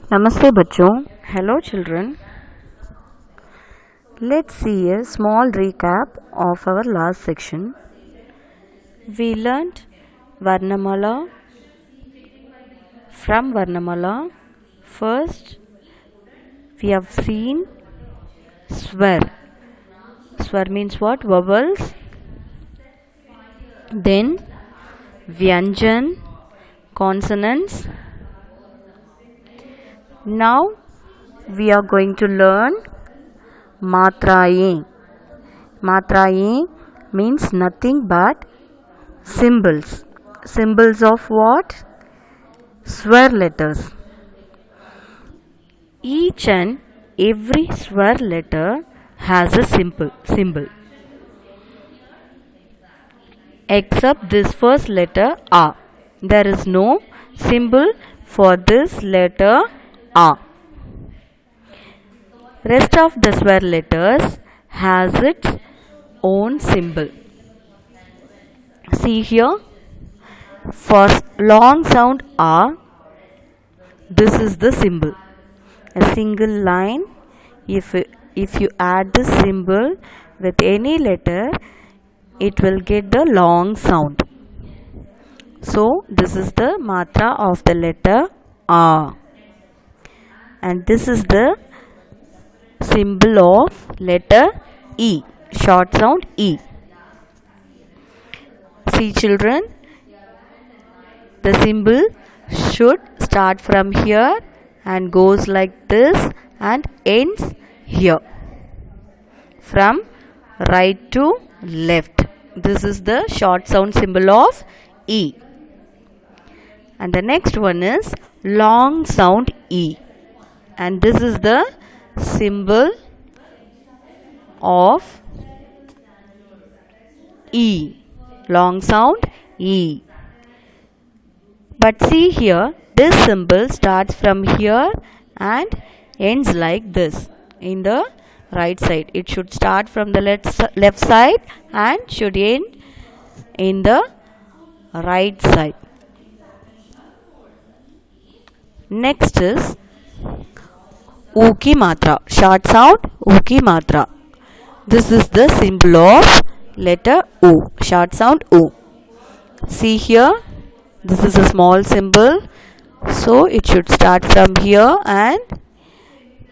Namaste बच्चों. Hello children. Let's see a small recap of our last section. We learnt Varnamala. From Varnamala, first we have seen Swar. Swar means what? Vowels. Then Vyanjan, consonants. Now we are going to learn Matraye. Matraye means nothing but symbols. Symbols of what? Swar letters. Each and every swar letter has a symbol. Except this first letter A. There is no symbol for this letter A. Rest of the swar letters has its own symbol. See here, for long sound A, this is the symbol. A single line. If you add this symbol with any letter, it will get the long sound. So this is the matra of the letter A. And this is the symbol of letter E, short sound E. See children, the symbol should start from here and goes like this and ends here. From right to left. This is the short sound symbol of E. And the next one is long sound E. And this is the symbol of E. Long sound E. But see here, this symbol starts from here and ends like this in the right side. It should start from the left side and should end in the right side. Next is U ki matra, short sound U ki matra. This is the symbol of letter U, short sound U. See here, this is a small symbol, so it should start from here and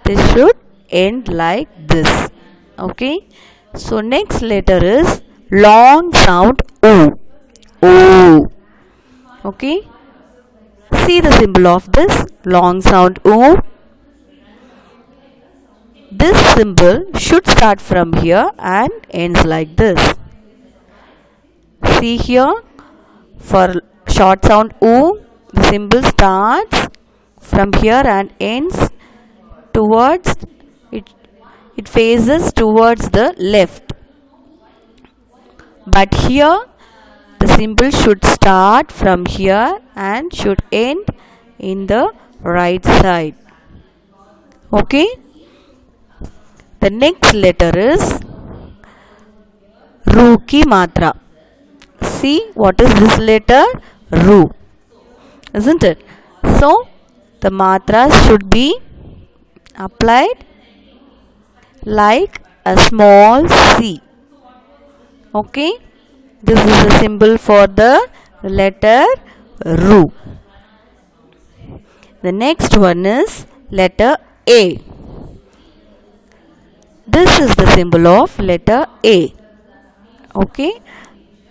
this should end like this. Okay, so next letter is long sound U. U. Okay, see the symbol of this long sound U. This symbol should start from here and ends like this. See here, for short sound U, the symbol starts from here and ends towards it faces towards the left. But here the symbol should start from here and should end in the right side. Okay, the next letter is Ru ki matra. See, what is this letter? Ru, isn't it? So the matras should be applied like a small C. Okay, this is the symbol for the letter Ru. The next one is letter A. This is the symbol of letter A. Okay,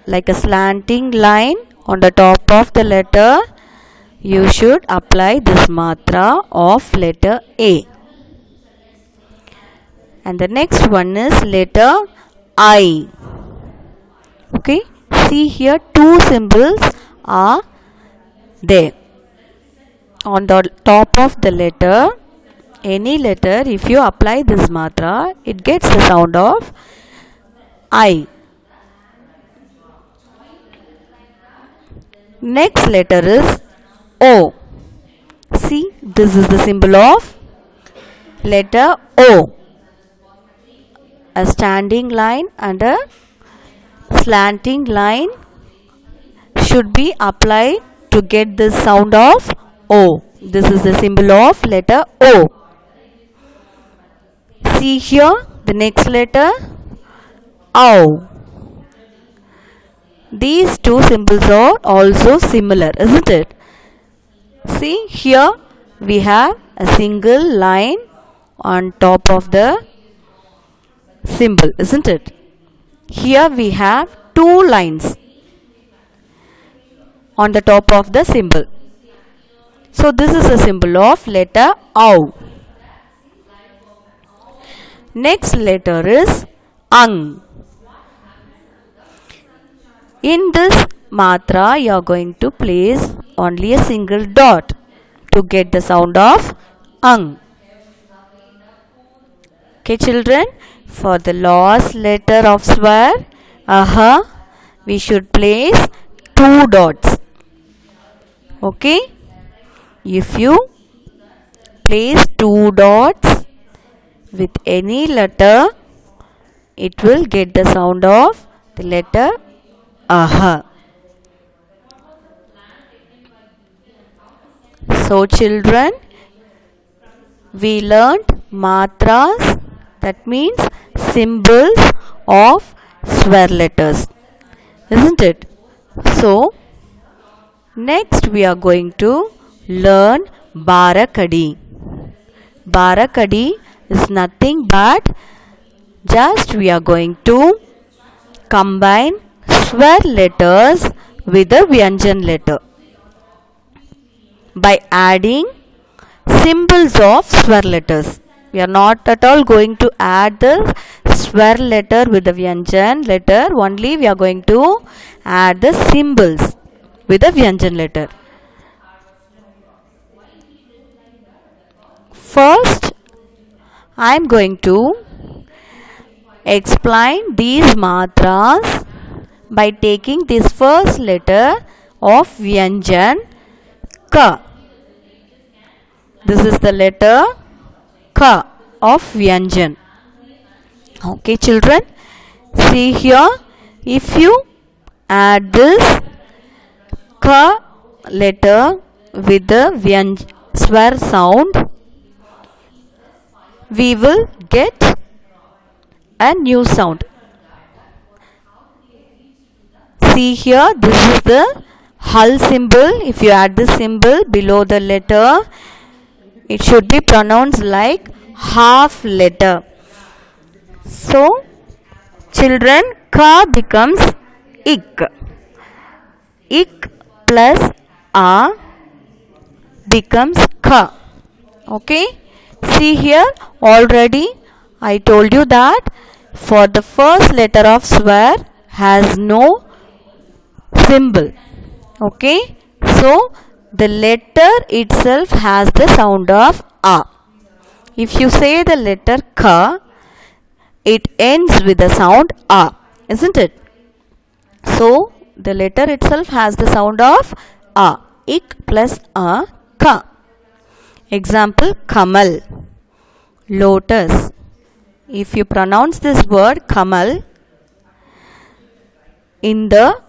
like a slanting line on the top of the letter, you should apply this matra of letter A. And the next one is letter I. Okay, see here, two symbols are there on the top of the letter. Any letter, if you apply this matra, it gets the sound of I. Next letter is O. See, this is the symbol of letter O. A standing line and a slanting line should be applied to get the sound of O. This is the symbol of letter O. See here the next letter OW. These two symbols are also similar, isn't it? See here we have a single line on top of the symbol, isn't it? Here we have two lines on the top of the symbol. So this is a symbol of letter OW. Next letter is ANG. In this matra you are going to place only a single dot to get the sound of ANG. Okay children, for the last letter of swear AHA, we should place two dots. Okay, if you place two dots with any letter, it will get the sound of the letter AHA. So children, we learnt matras, that means symbols of swear letters, isn't it? So next we are going to learn Barakadi. Barakadi is nothing but just we are going to combine swear letters with a Vyanjan letter by adding symbols of swear letters. We are not at all going to add the swear letter with the Vyanjan letter, only we are going to add the symbols with the Vyanjan letter. First, I am going to explain these matras by taking this first letter of Vyanjan Ka. This is the letter Ka of Vyanjan. Okay children, see here, if you add this Ka letter with the swear sound, we will get a new sound. See here, this is the Hal symbol. If you add this symbol below the letter, it should be pronounced like half letter. So children, Ka becomes Ik. Ik plus A becomes Ka. Okay, see here, already I told you that for the first letter of swear has no symbol. Okay, so the letter itself has the sound of A. If you say the letter Ka, it ends with the sound A, isn't it? So the letter itself has the sound of A. Ik plus A, Ka. Example, Kamal, lotus. If you pronounce this word Kamal, in the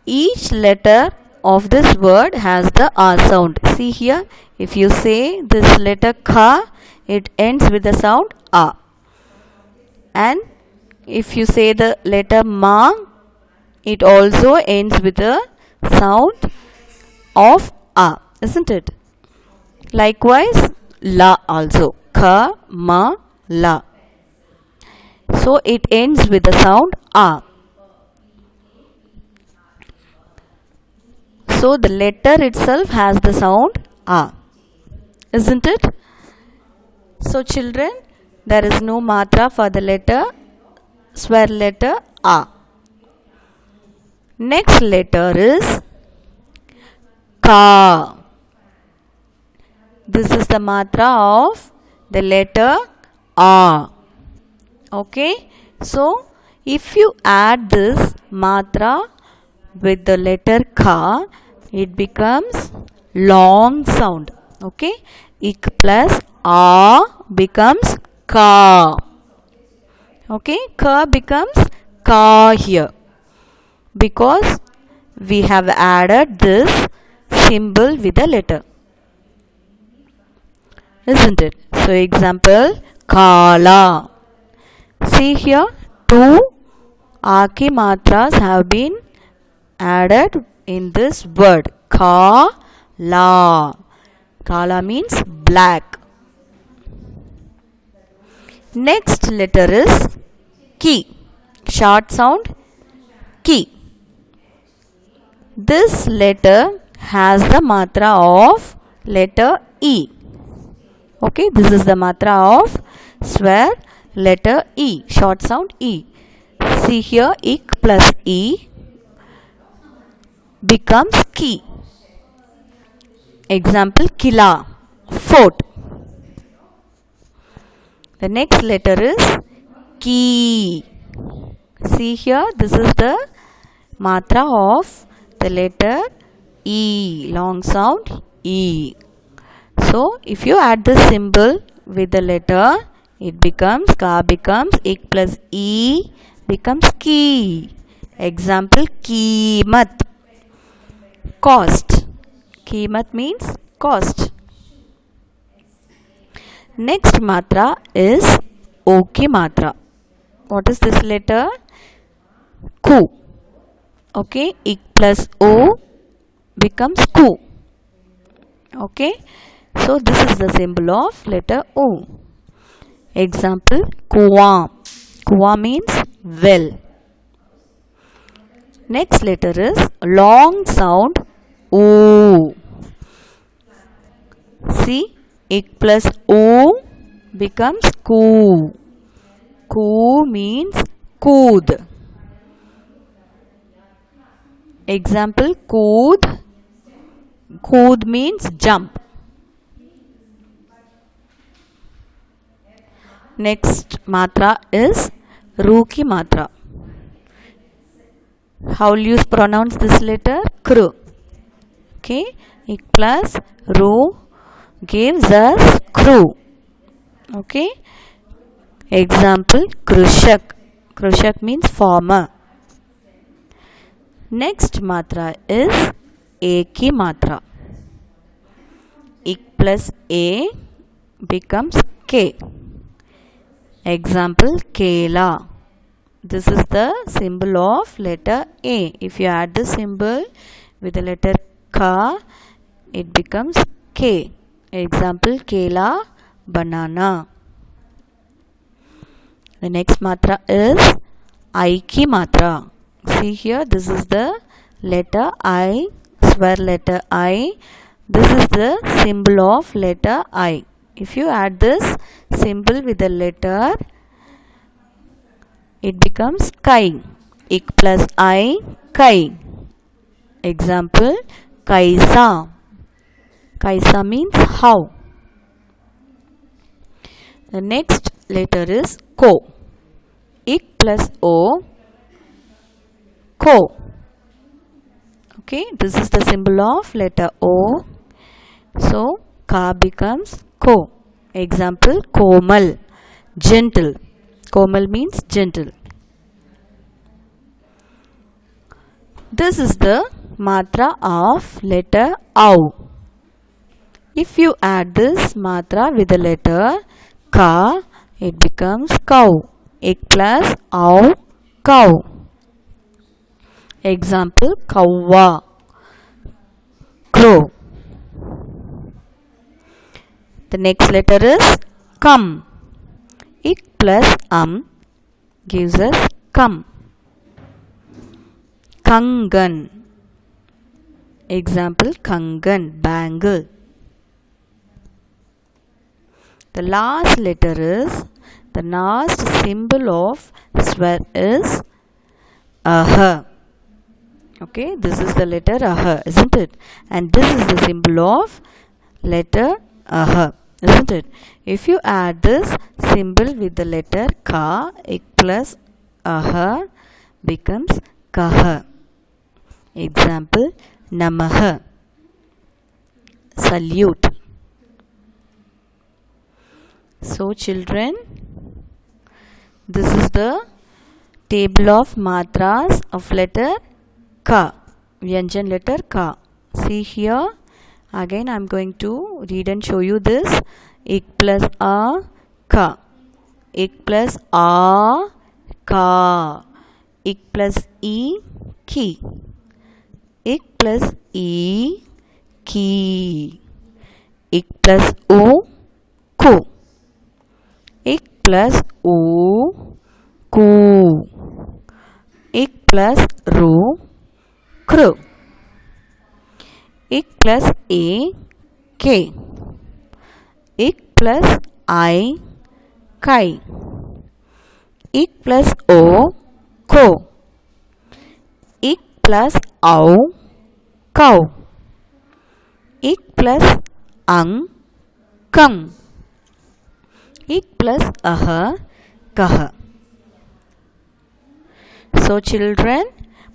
each letter of this word has the A sound. See here, if you say this letter Ka, it ends with the sound A. And if you say the letter Ma, it also ends with the sound of A, isn't it? Likewise, La also. Ka, Ma, La. So it ends with the sound A. So the letter itself has the sound A, isn't it? So children, there is no matra for the letter, swear letter A. Next letter is Ka. This is the matra of the letter A. Okay, so if you add this matra with the letter Ka, it becomes long sound. Okay, Ik plus A becomes Ka. Okay, Ka becomes Ka here because we have added this symbol with the letter. isn't it? So example, Kala. See here, two Aki matras have been added in this word. Kala. Kala means black. Next letter is Ki. Short sound Ki. This letter has the matra of letter E. Okay, this is the matra of swear letter E, short sound E. See here, ik plus E becomes ki. Example, kila, fort. The next letter is ki. See here, this is the matra of the letter E, long sound E. So, if you add the symbol with the letter, it becomes, ka becomes, ik plus E becomes ki. Example, Kimat, cost. Kimat means cost. Next matra is Oki matra. What is this letter? Ku. Okay, ik plus O becomes ku. Okay, so this is the symbol of letter O. Example, kuwa. Kuwa means well. Next letter is long sound O. See, ik plus O becomes ku. Ku means kood. Example, kood. Kood means jump. Next matra is Ruki matra. How will you pronounce this letter? Kru. Okay, ik plus Ru gives us Kru. Okay. Example, Krushak. Krushak means farmer. Next matra is Eki matra. Ik plus A becomes K. Example, Kela. This is the symbol of letter A. If you add the symbol with the letter Ka, it becomes K. Example, Kela, banana. The next matra is Aiki matra. See here, this is the letter I, swear letter I. This is the symbol of letter I. If you add this symbol with the letter, it becomes Kai. Ik plus I, Kai. Example, Kaisa. Kaisa means how. The next letter is Ko. Ik plus O, Ko. Okay, this is the symbol of letter O. So, Ka becomes Ko. Example, Komal, gentle. Komal means gentle. This is the matra of letter Au. If you add this matra with the letter Ka, it becomes cow. Ik plus Au, cow. Example, Kawwa, crow. The next letter is Kam. Ik plus gives us Kam. Kangan. Example, Kangan, bangle. The last letter is, the last symbol of swear is Aha. Okay, this is the letter Aha, isn't it? And this is the symbol of letter Aha, isn't it? If you add this symbol with the letter Ka, ik plus Aha becomes Kaha. Example, Namaha, salute. So children, this is the table of matras of letter Ka, Vyanjan letter Ka. See here, Again I am going to read and show you this. Ik plus a ka. Ik plus a ka. Ik plus e ki. Ik plus e ki. Ik plus u ku. Ik plus u ku. Ik plus ru kru. Ik plus a k. Ik plus I kai. Ik plus o ko. Ik plus au kau. Ik plus ang kang. Ik plus kah. So children,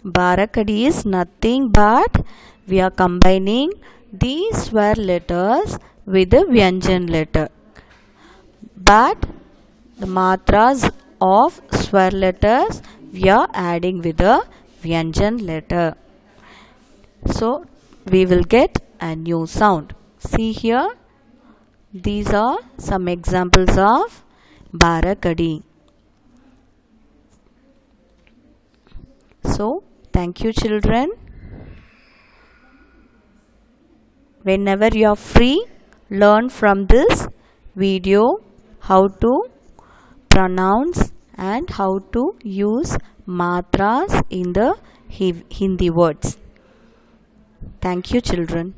Barakadi is nothing but we are combining these swear letters with the Vyanjan letter. But the matras of swear letters we are adding with the Vyanjan letter. So we will get a new sound. See here, these are some examples of Barakadi. So thank you children. Whenever you are free, learn from this video how to pronounce and how to use matras in the Hindi words. Thank you children.